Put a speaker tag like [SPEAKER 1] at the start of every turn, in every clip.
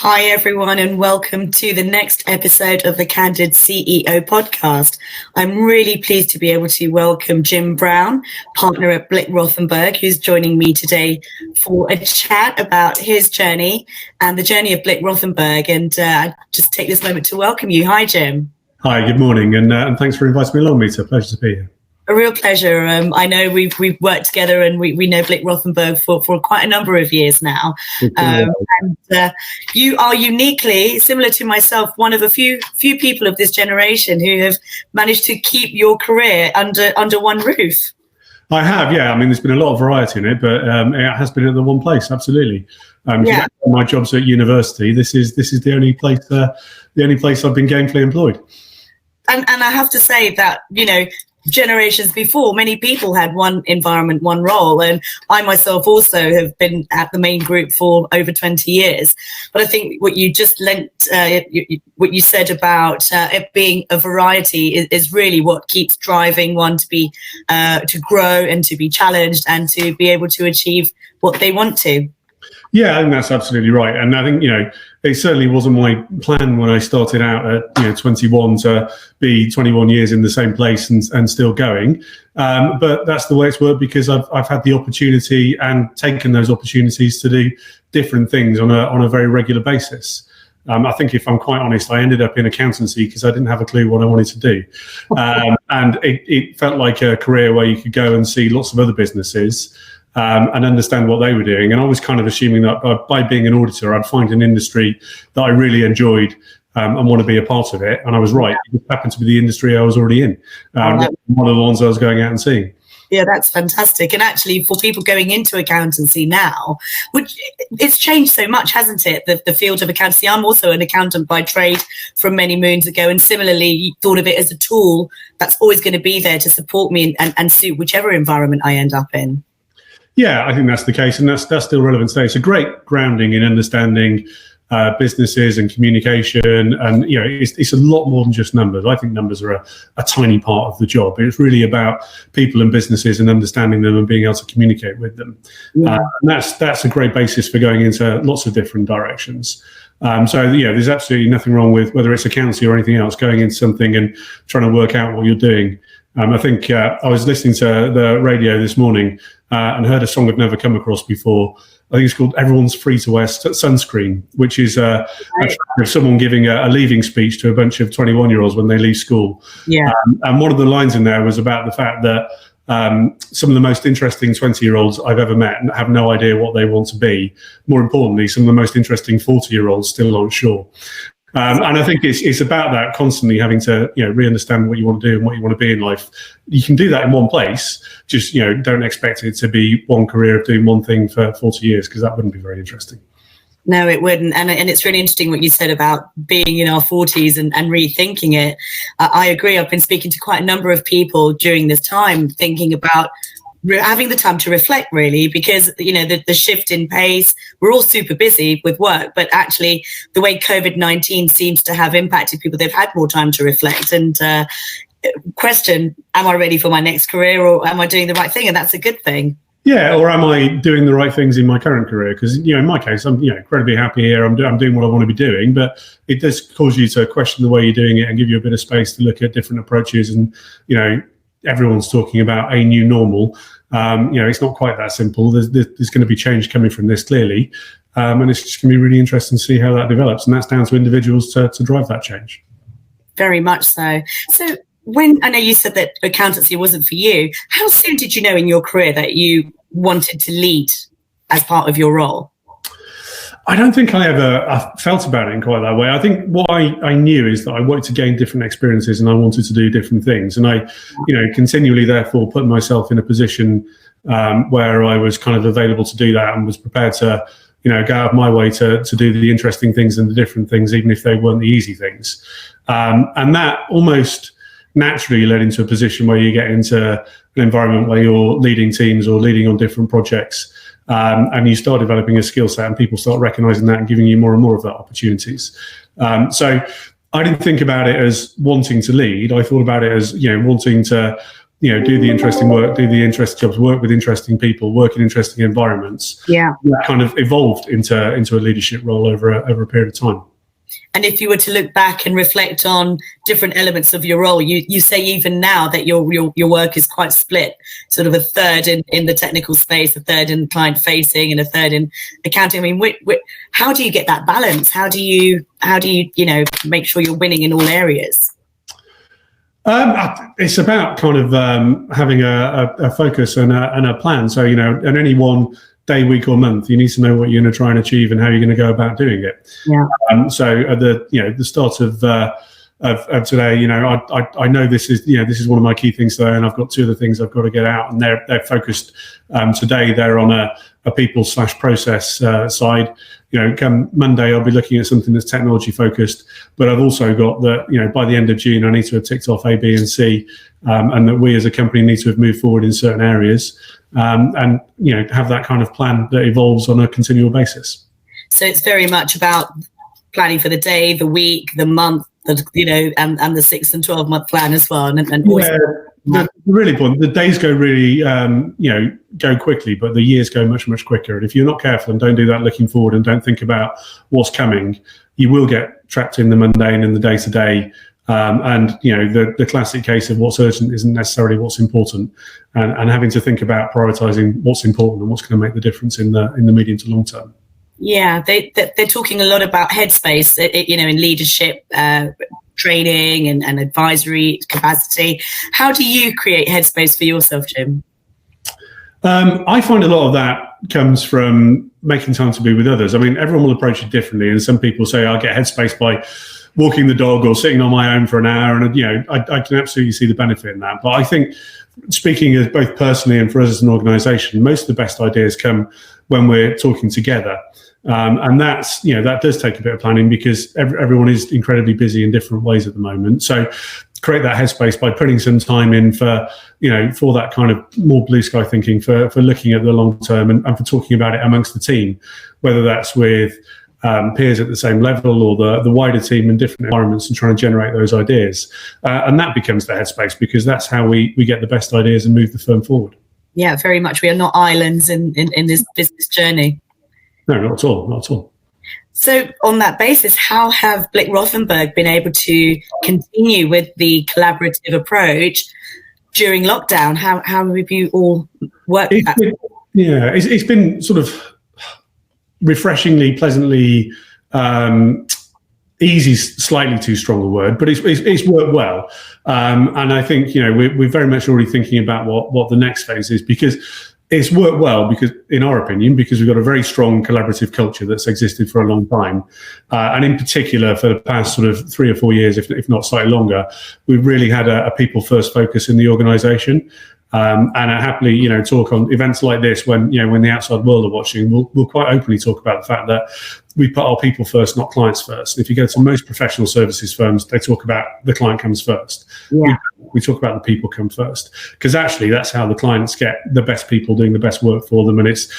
[SPEAKER 1] Hi, everyone, and welcome to the next episode of the Candid CEO podcast. I'm really pleased to be able to welcome Jim Brown, partner at Big Rothenburg, who's joining me today for a chat about his journey and the journey of Big Rothenburg. And I just take this moment to welcome you. Hi, Jim.
[SPEAKER 2] Hi, good morning, and thanks for inviting me along, Meeta. Pleasure to be here.
[SPEAKER 1] A real pleasure. I know we've worked together and we know Big Rothenburg for quite a number of years now. And you are uniquely, similar to myself, one of a few people of this generation who have managed to keep your career under one roof.
[SPEAKER 2] I have, yeah. I mean, there's been a lot of variety in it, but it has been at the one place, absolutely. My job's at university. This is the only place I've been gainfully employed.
[SPEAKER 1] And I have to say that, generations before, many people had one environment, one role. And I myself also have been at the main group for over 20 years. But I think what you just what you said about it being a variety is really what keeps driving one to be, to grow and to be challenged and to be able to achieve what they want to.
[SPEAKER 2] Yeah, I think that's absolutely right. And I think, it certainly wasn't my plan when I started out at 21 to be 21 years in the same place and still going. But that's the way it's worked because I've had the opportunity and taken those opportunities to do different things on a very regular basis. I think if I'm quite honest, I ended up in accountancy because I didn't have a clue what I wanted to do. And it felt like a career where you could go and see lots of other businesses and understand what they were doing. And I was kind of assuming that by being an auditor, I'd find an industry that I really enjoyed and want to be a part of it. And I was right. It happened to be the industry I was already in. One of the ones I was going out and seeing.
[SPEAKER 1] Yeah, that's fantastic. And actually, for people going into accountancy now, which it's changed so much, hasn't it? The field of accountancy. I'm also an accountant by trade from many moons ago. And similarly, thought of it as a tool that's always going to be there to support me and suit whichever environment I end up in.
[SPEAKER 2] Yeah, I think that's the case, and that's still relevant today. It's a great grounding in understanding businesses and communication, and it's a lot more than just numbers. I think numbers are a tiny part of the job. It's really about people and businesses and understanding them and being able to communicate with them. Yeah. And that's a great basis for going into lots of different directions. There's absolutely nothing wrong with whether it's accountancy or anything else, going into something and trying to work out what you're doing. I think I was listening to the radio this morning and heard a song I've never come across before. I think it's called Everyone's Free to Wear Sunscreen, which is a track of someone giving a leaving speech to a bunch of 21-year-olds when they leave school. Yeah. And one of the lines in there was about the fact that some of the most interesting 20-year-olds I've ever met have no idea what they want to be. More importantly, some of the most interesting 40-year-olds still aren't sure. And I think it's about that, constantly having to re-understand what you want to do and what you want to be in life. You can do that in one place. Just don't expect it to be one career of doing one thing for 40 years, because that wouldn't be very interesting.
[SPEAKER 1] No, it wouldn't. And it's really interesting what you said about being in our 40s and rethinking it. I agree. I've been speaking to quite a number of people during this time, thinking about having the time to reflect, really, because the shift in pace, we're all super busy with work, but actually the way COVID-19 seems to have impacted people, they've had more time to reflect and question, am I ready for my next career, or am I doing the right thing? And that's a good thing.
[SPEAKER 2] Yeah, or am I doing the right things in my current career? Because in my case, I'm incredibly happy here. I'm doing what I want to be doing, but it does cause you to question the way you're doing it and give you a bit of space to look at different approaches. And everyone's talking about a new normal. It's not quite that simple. There's going to be change coming from this, clearly, and it's just going to be really interesting to see how that develops. And that's down to individuals to drive that change.
[SPEAKER 1] Very much so. So when I know you said that accountancy wasn't for you, how soon did you know in your career that you wanted to lead as part of your role?
[SPEAKER 2] I don't think I ever felt about it in quite that way. I think what I knew is that I wanted to gain different experiences and I wanted to do different things. And I, continually therefore put myself in a position where I was kind of available to do that and was prepared to, go out of my way to do the interesting things and the different things, even if they weren't the easy things. And that almost naturally led into a position where you get into an environment where you're leading teams or leading on different projects. And you start developing a skill set and people start recognizing that and giving you more and more of that opportunities. So I didn't think about it as wanting to lead. I thought about it as, wanting to do the interesting work, do the interesting jobs, work with interesting people, work in interesting environments.
[SPEAKER 1] Yeah,
[SPEAKER 2] that kind of evolved into a leadership role over a period of time.
[SPEAKER 1] And if you were to look back and reflect on different elements of your role, you say even now that your work is quite split, sort of a third in the technical space, a third in client facing, and a third in accounting. I mean, how do you get that balance? How do you make sure you're winning in all areas?
[SPEAKER 2] It's about kind of having a focus and a plan. So, at any one day, week, or month, you need to know what you're going to try and achieve and how you're going to go about doing it.
[SPEAKER 1] Yeah.
[SPEAKER 2] So at the start of today, I know this is one of my key things today, and I've got two other things I've got to get out, and they're focused today. They're on a people/process side. Come Monday, I'll be looking at something that's technology focused, but I've also got that, by the end of June, I need to have ticked off A, B, and C, and that we as a company need to have moved forward in certain areas, and have that kind of plan that evolves on a continual basis. So
[SPEAKER 1] it's very much about planning for the day, the week, the month, and the 6 and 12 month plan as well. Really important. The days go really, go quickly, but the years go much, much quicker. And if you're not careful and don't do that looking forward and don't think about what's coming, you will get trapped in the mundane and the day to day. And the classic case of what's urgent isn't necessarily what's important, and having to think about prioritizing what's important and what's going to make the difference in the medium to long term. Yeah, they're talking a lot about headspace, in leadership training and advisory capacity. How do you create headspace for yourself, Jim? I find a lot of that comes from making time to be with others. I mean, everyone will approach it differently, and some people say I get headspace by walking the dog or sitting on my own for an hour, and I can absolutely see the benefit in that. But I think, speaking as both personally and for us as an organisation, most of the best ideas come when we're talking together. And that's, that does take a bit of planning, because everyone is incredibly busy in different ways at the moment. So create that headspace by putting some time in for that kind of more blue sky thinking, for looking at the long term, and for talking about it amongst the team, whether that's with peers at the same level or the wider team in different environments, and trying to generate those ideas. And that becomes the headspace, because that's how we get the best ideas and move the firm forward. Yeah, very much. We are not islands in this business journey. No, not at all. Not at all. So on that basis, how have Big Rothenburg been able to continue with the collaborative approach during lockdown? How have you all worked? It's been sort of refreshingly, pleasantly easy, slightly too strong a word, but it's worked well. And I think, we're very much already thinking about what the next phase is, because it's worked well, because, in our opinion, because we've got a very strong collaborative culture that's existed for a long time. And in particular, for the past sort of 3 or 4 years, if not slightly longer, we've really had a people first focus in the organisation. And I happily, talk on events like this when the outside world are watching. We'll quite openly talk about the fact that we put our people first, not clients first. If you go to most professional services firms, they talk about the client comes first. Yeah. We talk about the people come first, because actually that's how the clients get the best people doing the best work for them, and it's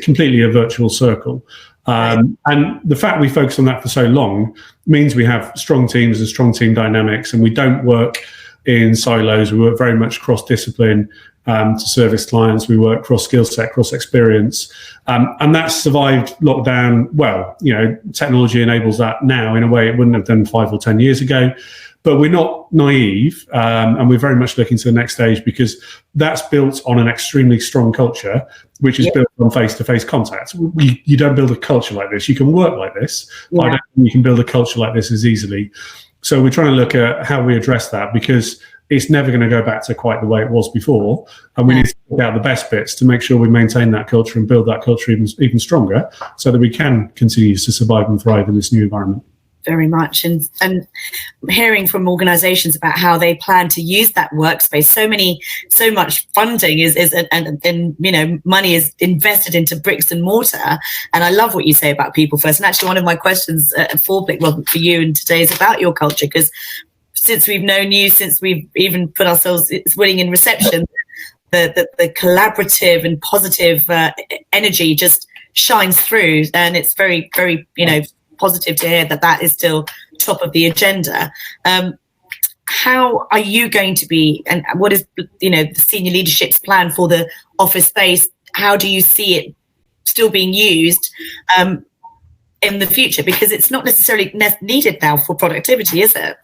[SPEAKER 1] completely a virtual circle. And the fact we focus on that for so long means we have strong teams and strong team dynamics, and we don't work in silos. We work very much cross-discipline to service clients. We work cross-skill set, cross-experience. And that's survived lockdown well. Technology enables that now in a way it wouldn't have done 5 or 10 years ago. But we're not naive, and we're very much looking to the next stage, because that's built on an extremely strong culture, which is built on face-to-face contact. You don't build a culture like this. You can work like this, but I don't think you can build a culture like this as easily. So we're trying to look at how we address that, because it's never going to go back to quite the way it was before. And we need to look out the best bits to make sure we maintain that culture and build that culture even stronger, so that we can continue to survive and thrive in this new environment. Very much. And hearing from organizations about how they plan to use that workspace, so much funding is money is invested into bricks and mortar. And I love what you say about people first. And actually, one of my questions for you and today is about your culture, because since we've known you, since we've even put ourselves winning in reception, the collaborative and positive energy just shines through, and it's very, very positive to hear that is still top of the agenda. how are you going to be, and what is, the senior leadership's plan for the office space? How do you see it still being used in the future? Because it's not necessarily needed now for productivity, is it?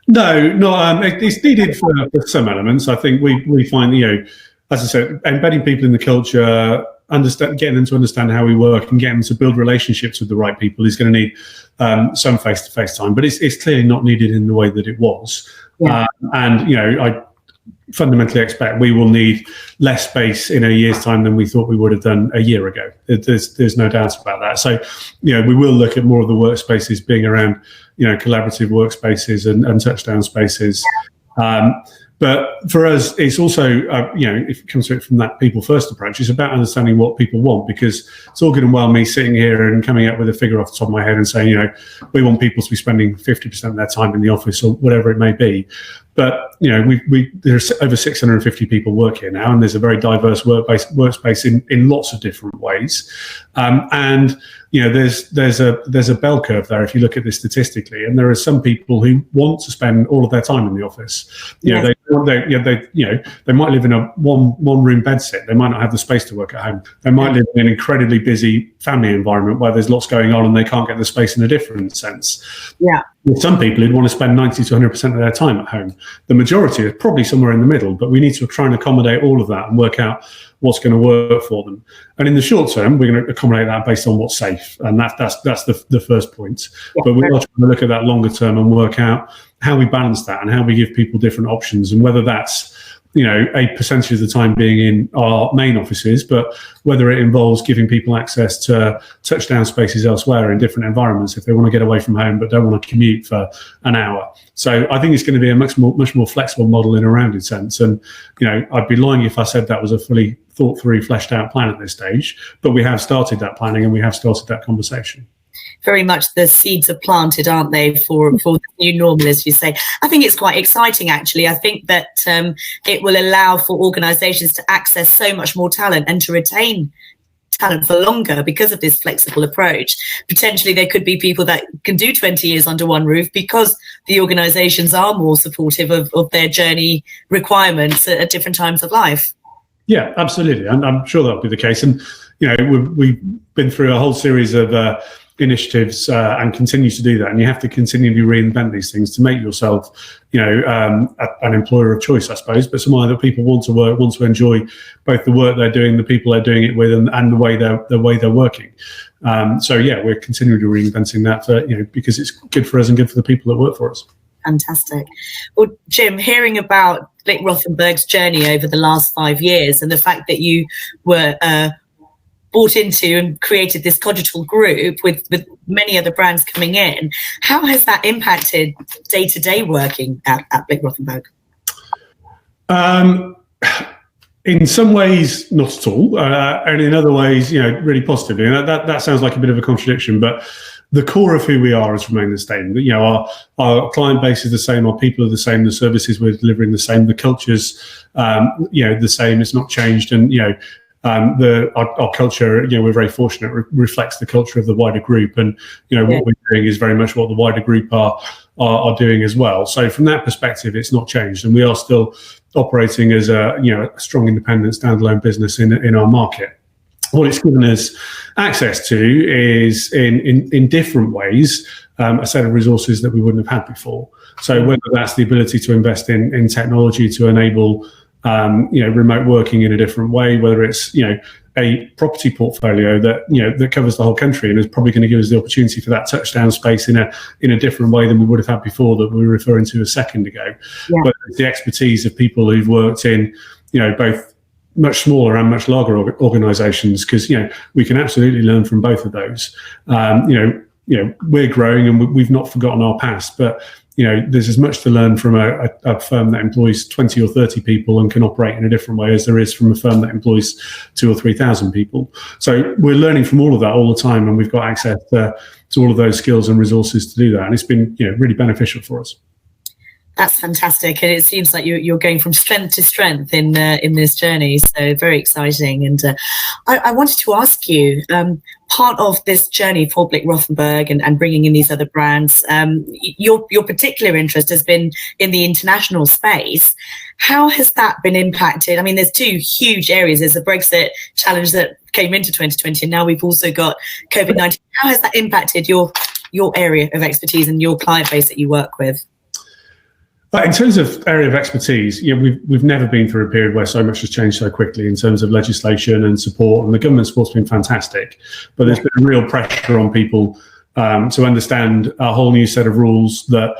[SPEAKER 2] No, it's needed for some elements. I think we find, as I said, embedding people in the culture, getting them to understand how we work and getting them to build relationships with the right people is going to need some face-to-face time, but it's clearly not needed in the way that it was. Yeah. I fundamentally expect we will need less space in a year's time than we thought we would have done a year ago. There's no doubt about that. So, we will look at more of the workspaces being around, collaborative workspaces and touchdown spaces. But for us, it's also, if it comes to it from that people first approach, it's about understanding what people want, because it's all good and well me sitting here and coming up with a figure off the top of my head and saying, we want people to be spending 50% of their time in the office or whatever it may be. But, there's over 650 people work here now, and there's a very diverse workspace in lots of different ways. There's a bell curve there if you look at this statistically, and there are some people who want to spend all of their time in the office. Yes. They might live in a one room bedsit. They might not have the space to work at home. They might live in an incredibly busy family environment where there's lots going on and they can't get the space in a different sense. Yeah. With some people who'd want to spend 90 to 100% of their time at home. The majority is probably somewhere in the middle, but we need to try and accommodate all of that and work out what's going to work for them. And in the short term, we're going to accommodate that based on what's safe. And that's the first point. Yeah. But we're trying to look at that longer term and work out how we balance that and how we give people different options, and whether that's, a percentage of the time being in our main offices, but whether it involves giving people access to touchdown spaces elsewhere in different environments if they want to get away from home but don't want to commute for an hour. So I think it's going to be a much more flexible model in a rounded sense. And, I'd be lying if I said that was a fully thought through, fleshed out plan at this stage, but we have started that planning and we have started that conversation.
[SPEAKER 1] Very much the seeds are planted, aren't they, for the new normal, as you say. I think it's quite exciting, actually. I think that it will allow for organisations to access so much more talent and to retain talent for longer because of this flexible approach. Potentially, there could be people that can do 20 years under one roof because the organisations are more supportive of their journey requirements at different times of life.
[SPEAKER 2] Yeah, absolutely. And I'm sure that'll be the case. And, we've been through a whole series of initiatives and continue to do that, and you have to continually reinvent these things to make yourself an employer of choice, I suppose, but somewhere that people want to work, want to enjoy both the work they're doing, the people they're doing it with, and the way they're working. We're continually reinventing that because it's good for us and good for the people that work for us.
[SPEAKER 1] Fantastic. Well, Jim, hearing about Big Rothenburg's journey over the last 5 years and the fact that you were bought into and created this digital group with many other brands coming in, how has that impacted day-to-day working at Big Rothenburg?
[SPEAKER 2] In some ways, not at all, and in other ways, really positively. And that sounds like a bit of a contradiction, but the core of who we are has remained the same. Our client base is the same, our people are the same, the services we're delivering the same, the culture's the same. It's not changed, and our culture, we're very fortunate, reflects the culture of the wider group, and what we're doing is very much what the wider group are doing as well. So from that perspective, it's not changed, and we are still operating as a strong, independent, standalone business in our market. What it's given us access to is in different ways a set of resources that we wouldn't have had before. So whether that's the ability to invest in technology to enable remote working in a different way, whether it's, a property portfolio that covers the whole country and is probably going to give us the opportunity for that touchdown space in a different way than we would have had before, that we were referring to a second ago. Yeah. But it's the expertise of people who've worked in, both much smaller and much larger organizations, because, we can absolutely learn from both of those. We're growing and we've not forgotten our past, but there's as much to learn from a firm that employs 20 or 30 people and can operate in a different way as there is from a firm that employs 2,000 or 3,000 people. So we're learning from all of that all the time, and we've got access to all of those skills and resources to do that. And it's been really beneficial for us.
[SPEAKER 1] That's fantastic, and it seems like you're going from strength to strength in this journey. So very exciting. And I wanted to ask you, part of this journey for Big Rothenburg and bringing in these other brands, your particular interest has been in the international space. How has that been impacted? I mean, there's two huge areas. There's the Brexit challenge that came into 2020, and now we've also got COVID-19. How has that impacted your area of expertise and your client base that you work with?
[SPEAKER 2] But in terms of area of expertise, we've never been through a period where so much has changed so quickly in terms of legislation and support, and the government support's been fantastic. But there's been a real pressure on people to understand a whole new set of rules that,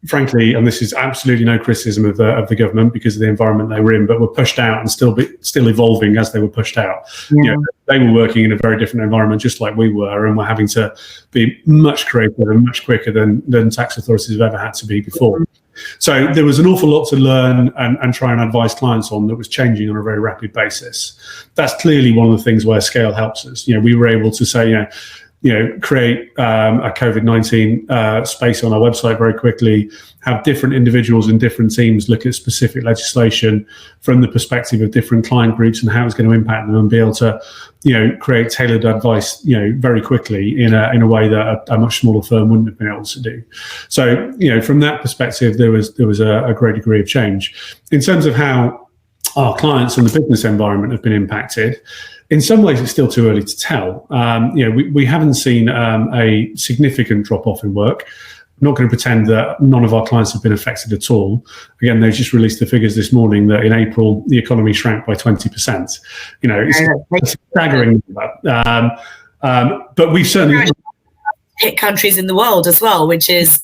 [SPEAKER 2] frankly, and this is absolutely no criticism of the government because of the environment they were in, but were pushed out and still evolving as they were pushed out.
[SPEAKER 1] Yeah.
[SPEAKER 2] They were working in a very different environment, just like we were, and were having to be much creative and much quicker than tax authorities have ever had to be before. So there was an awful lot to learn and try and advise clients on that was changing on a very rapid basis. That's clearly one of the things where scale helps us. We were able to say, create a COVID-19 space on our website very quickly, have different individuals and different teams look at specific legislation from the perspective of different client groups and how it's going to impact them, and be able to, create tailored advice, very quickly in a way that a much smaller firm wouldn't have been able to do. So, from that perspective, there was a great degree of change. In terms of how our clients and the business environment have been impacted, in some ways, it's still too early to tell. We haven't seen a significant drop-off in work. I'm not going to pretend that none of our clients have been affected at all. Again, they just released the figures this morning that in April, the economy shrank by 20%. It's a staggering number. But we've certainly
[SPEAKER 1] hit countries in the world as well, which is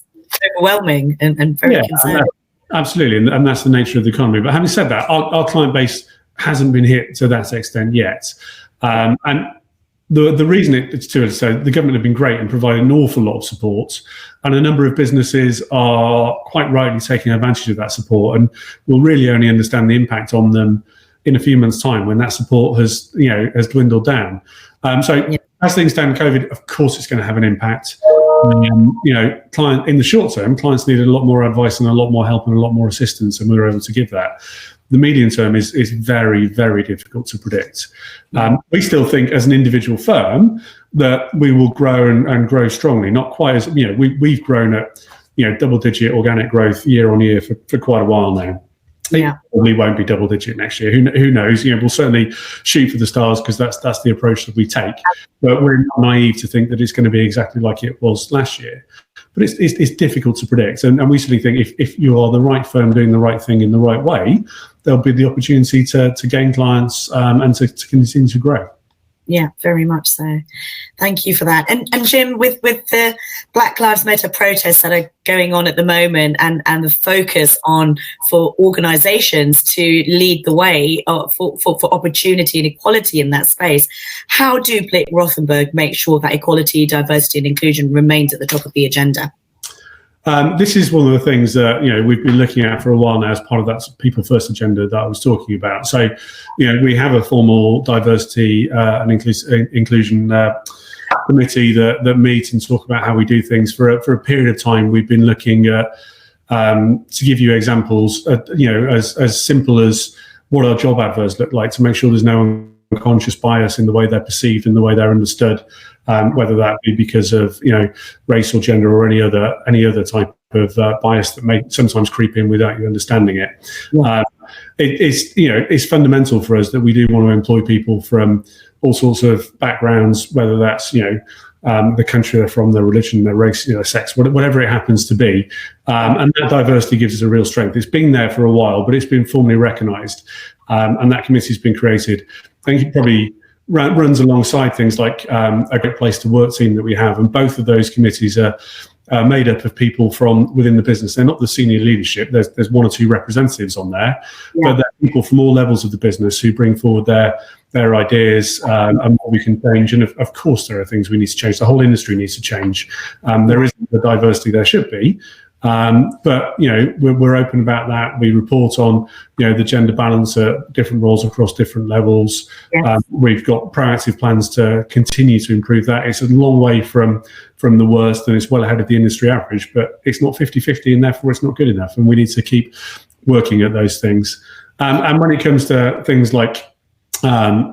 [SPEAKER 1] overwhelming and very concerning.
[SPEAKER 2] Absolutely, and that's the nature of the economy. But having said that, our client base hasn't been hit to that extent yet. And the reason it's too early to say, the government have been great and provided an awful lot of support, and a number of businesses are quite rightly taking advantage of that support, and will really only understand the impact on them in a few months' time when that support has dwindled down. As things stand, COVID, of course, it's going to have an impact. Client in the short term, clients needed a lot more advice and a lot more help and a lot more assistance, and we were able to give that. The medium term is very, very difficult to predict. We still think, as an individual firm, that we will grow and grow strongly. Not quite as we've grown at double-digit organic growth year on year for quite a while now. It probably won't be double-digit next year. Who knows? We'll certainly shoot for the stars because that's the approach that we take. But we're not naive to think that it's going to be exactly like it was last year. But it's difficult to predict. And we certainly think if you are the right firm doing the right thing in the right way, there'll be the opportunity to gain clients and to continue to grow.
[SPEAKER 1] Yeah, very much so. Thank you for that. And Jim, with the Black Lives Matter protests that are going on at the moment, and the focus for organisations to lead the way for opportunity and equality in that space, how do Big Rothenburg make sure that equality, diversity and inclusion remains at the top of the agenda?
[SPEAKER 2] This is one of the things that we've been looking at for a while now as part of that people first agenda that I was talking about. So, we have a formal diversity and inclusion committee that meet and talk about how we do things. For a period of time, we've been looking at, to give you examples, as simple as what our job adverts look like, to make sure there's no unconscious bias in the way they're perceived and the way they're understood, whether that be because of race or gender or any other type of bias that may sometimes creep in without you understanding it. Yeah. It's fundamental for us that we do want to employ people from all sorts of backgrounds, whether that's the country they're from, their religion, their race, their sex, whatever it happens to be. And that diversity gives us a real strength. It's been there for a while, but it's been formally recognised, and that committee's been created. I think it probably runs alongside things like a Great Place to Work team that we have, and both of those committees are made up of people from within the business. They're not the senior leadership. There's one or two representatives on there, but they're people from all levels of the business who bring forward their ideas and what we can change. And of course, there are things we need to change. The whole industry needs to change. There isn't the diversity there should be. But we're open about that. We report on the gender balance at different roles across different levels. Yes. We've got proactive plans to continue to improve that. It's a long way from the worst, and it's well ahead of the industry average, but it's not 50-50, and therefore it's not good enough, and we need to keep working at those things. And when it comes to things like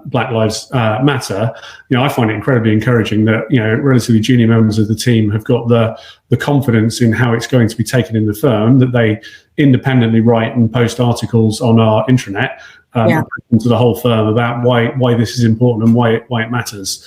[SPEAKER 2] Black Lives Matter, I find it incredibly encouraging that relatively junior members of the team have got the confidence in how it's going to be taken in the firm, that they independently write and post articles on our intranet to the whole firm about why this is important and why it matters.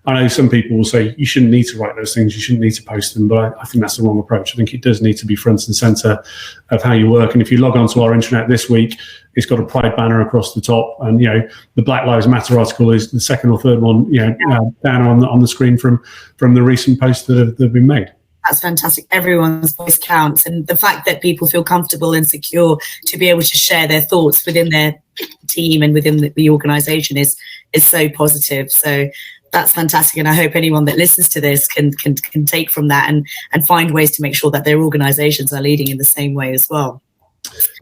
[SPEAKER 2] I know some people will say you shouldn't need to write those things, you shouldn't need to post them, but I think that's the wrong approach. I think it does need to be front and center of how you work. And if you log onto our intranet this week, it's got a pride banner across the top, and the Black Lives Matter article is the second or third one down on the screen from the recent posts that have been made.
[SPEAKER 1] That's fantastic. Everyone's voice counts, and the fact that people feel comfortable and secure to be able to share their thoughts within their team and within the organisation is so positive. So that's fantastic, and I hope anyone that listens to this can take from that and find ways to make sure that their organisations are leading in the same way as well.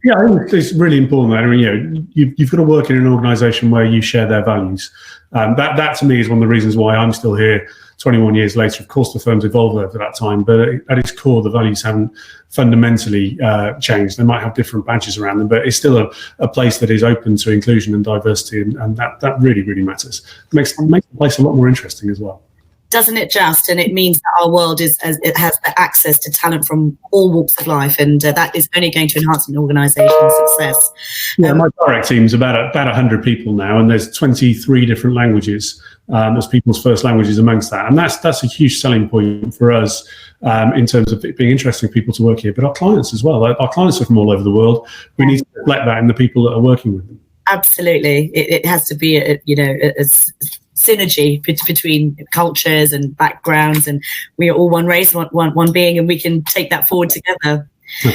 [SPEAKER 2] Yeah, I think it's really important that you've got to work in an organisation where you share their values. That to me is one of the reasons why I'm still here 21 years later. Of course, the firm's evolved over that time, but at its core, the values haven't fundamentally changed. They might have different badges around them, but it's still a place that is open to inclusion and diversity, and that really, really matters. It makes the place a lot more interesting as well.
[SPEAKER 1] Doesn't it just? And it means that our world it has the access to talent from all walks of life, and that is only going to enhance an organisation's success.
[SPEAKER 2] Yeah, my direct team's about 100 people now, and there's 23 different languages as people's first languages amongst that, and that's a huge selling point for us in terms of it being interesting for people to work here, but our clients as well. Our clients are from all over the world. We need to reflect that in the people that are working with them. Absolutely,
[SPEAKER 1] it has to be a synergy between cultures and backgrounds, and we are all one race, one being, and we can take that forward together. So,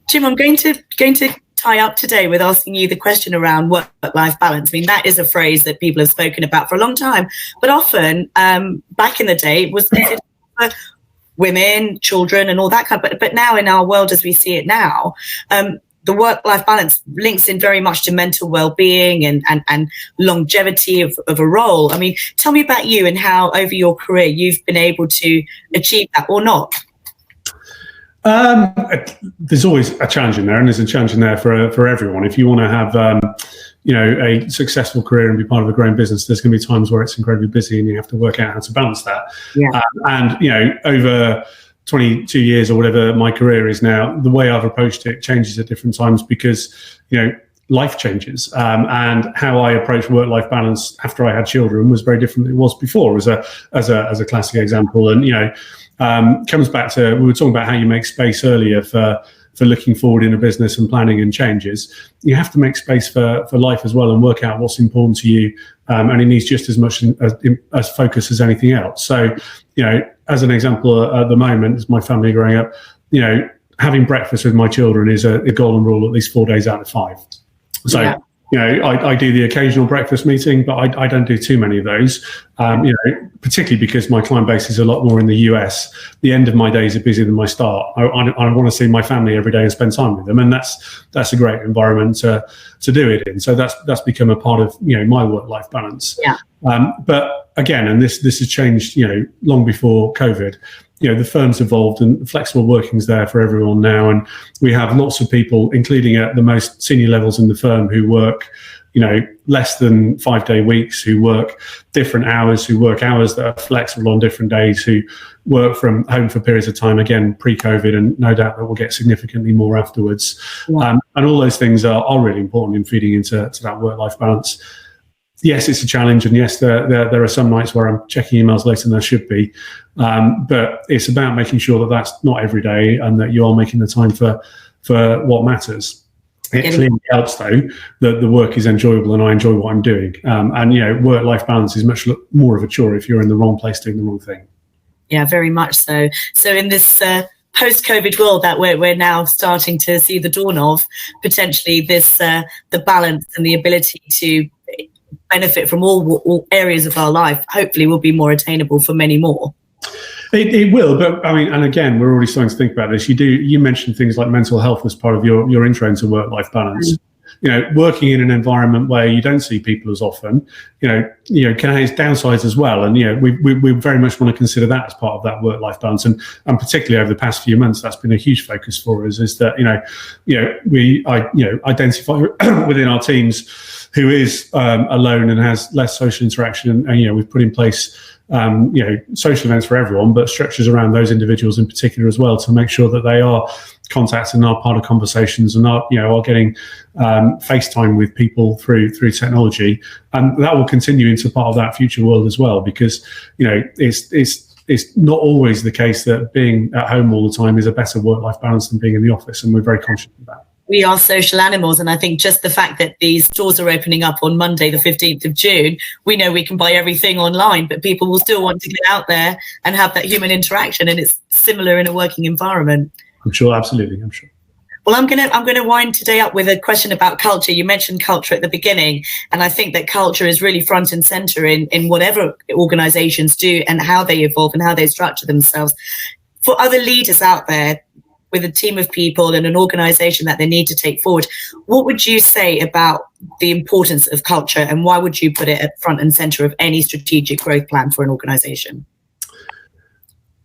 [SPEAKER 1] Jim, I'm going to tie up today with asking you the question around work-life balance. I mean, that is a phrase that people have spoken about for a long time, but often back in the day it was considered for women, children, and all that kind of. But now in our world, as we see it now, the work-life balance links in very much to mental well-being and longevity of a role. I mean, tell me about you and how over your career you've been able to achieve that or not.
[SPEAKER 2] There's always a challenge in there, and there's a challenge in there for everyone. If you want to have a successful career and be part of a growing business, there's going to be times where it's incredibly busy and you have to work out how to balance that. Over 22 years or whatever my career is now, the way I've approached it changes at different times because life changes, and how I approach work-life balance after I had children was very different than it was before, as a classic example. And comes back to, we were talking about how you make space earlier for looking forward in a business and planning and changes. You have to make space for life as well and work out what's important to you, and it needs just as much as focus as anything else. So as an example, at the moment, as my family growing up, having breakfast with my children is a golden rule at least 4 days out of 5. So I do the occasional breakfast meeting, but I don't do too many of those, particularly because my client base is a lot more in the US. The end of my days are busier than my start. I want to see my family every day and spend time with them, and that's a great environment to do it in. So that's become a part of my work-life balance. But again, and this has changed long before COVID. The firm's evolved and flexible working's there for everyone now. And we have lots of people, including at the most senior levels in the firm, who work, less than 5-day weeks, who work different hours, who work hours that are flexible on different days, who work from home for periods of time, again, pre-COVID, and no doubt that will get significantly more afterwards. And all those things are really important in feeding into that work-life balance. Yes, it's a challenge, and yes, there are some nights where I'm checking emails later than I should be, but it's about making sure that that's not every day, and that you are making the time for what matters. It clearly helps, though, that the work is enjoyable and I enjoy what I'm doing. And work-life balance is much more of a chore if you're in the wrong place doing the wrong thing.
[SPEAKER 1] Yeah, very much so. So in this post-COVID world that we're now starting to see the dawn of, potentially this the balance and the ability to benefit from all areas of our life hopefully will be more attainable for many more.
[SPEAKER 2] It will, but I mean, and again, we're already starting to think about this. You mentioned things like mental health as part of your intro into work-life balance. working in an environment where you don't see people as often, can have its downsides as well. And we very much want to consider that as part of that work-life balance. And particularly over the past few months, that's been a huge focus for us. Is that we identify within our teams who is alone and has less social interaction, and we've put in place social events for everyone, but structures around those individuals in particular as well, to make sure that they are contacted and are part of conversations and are getting FaceTime with people through technology. And that will continue into part of that future world as well, because it's not always the case that being at home all the time is a better work-life balance than being in the office, and we're very conscious of that.
[SPEAKER 1] We are social animals, and I think just the fact that these stores are opening up on Monday, the 15th of June, we know we can buy everything online, but people will still want to get out there and have that human interaction, and it's similar in a working environment.
[SPEAKER 2] I'm sure, absolutely, I'm sure.
[SPEAKER 1] Well, I'm gonna wind today up with a question about culture. You mentioned culture at the beginning, and I think that culture is really front and center in whatever organizations do and how they evolve and how they structure themselves. For other leaders out there with a team of people and an organization that they need to take forward, what would you say about the importance of culture, and why would you put it at front and center of any strategic growth plan for an organization?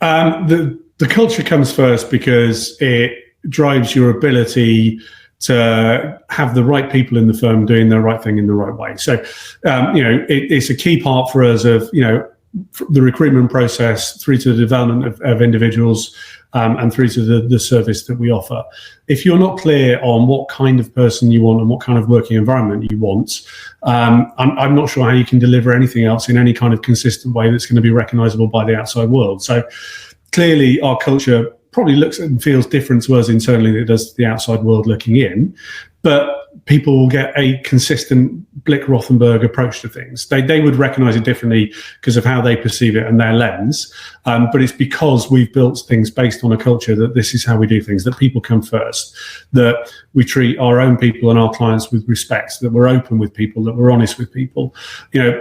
[SPEAKER 2] The culture comes first because it drives your ability to have the right people in the firm doing the right thing in the right way. So, it's a key part for us of, the recruitment process through to the development of individuals, and through to the service that we offer. If you're not clear on what kind of person you want and what kind of working environment you want, I'm not sure how you can deliver anything else in any kind of consistent way that's going to be recognizable by the outside world. So clearly our culture probably looks and feels different to us internally than it does to the outside world looking in, but people will get a consistent Big Rothenburg approach to things. They would recognize it differently because of how they perceive it and their lens. But it's because we've built things based on a culture that this is how we do things, that people come first, that we treat our own people and our clients with respect, that we're open with people, that we're honest with people.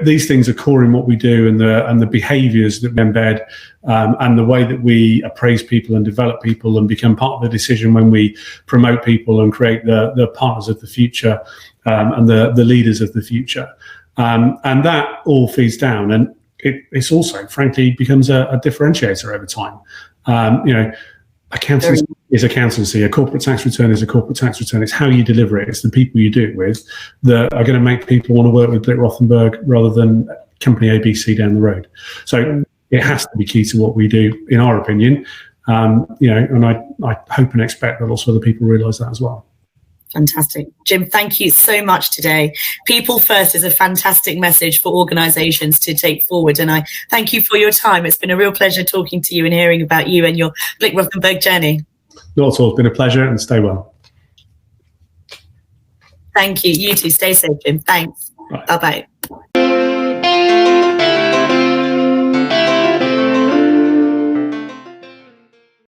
[SPEAKER 2] These things are core in what we do, and the behaviors that we embed, and the way that we appraise people and develop people and become part of the decision when we promote people and create the partners of the future, and the leaders of the future. And that all feeds down, and it's also, frankly, becomes a differentiator over time. Accountancy is accountancy. A corporate tax return is a corporate tax return. It's how you deliver it. It's the people you do it with that are going to make people want to work with Big Rothenburg rather than company ABC down the road. So it has to be key to what we do, in our opinion. And I hope and expect that also other people realise that as well.
[SPEAKER 1] Fantastic. Jim, thank you so much today. People first is a fantastic message for organisations to take forward, and I thank you for your time. It's been a real pleasure talking to you and hearing about you and your Big Rothenburg journey.
[SPEAKER 2] Not at all. It's been a pleasure, and stay well.
[SPEAKER 1] Thank you. You too. Stay safe, Jim. Thanks. Bye-bye.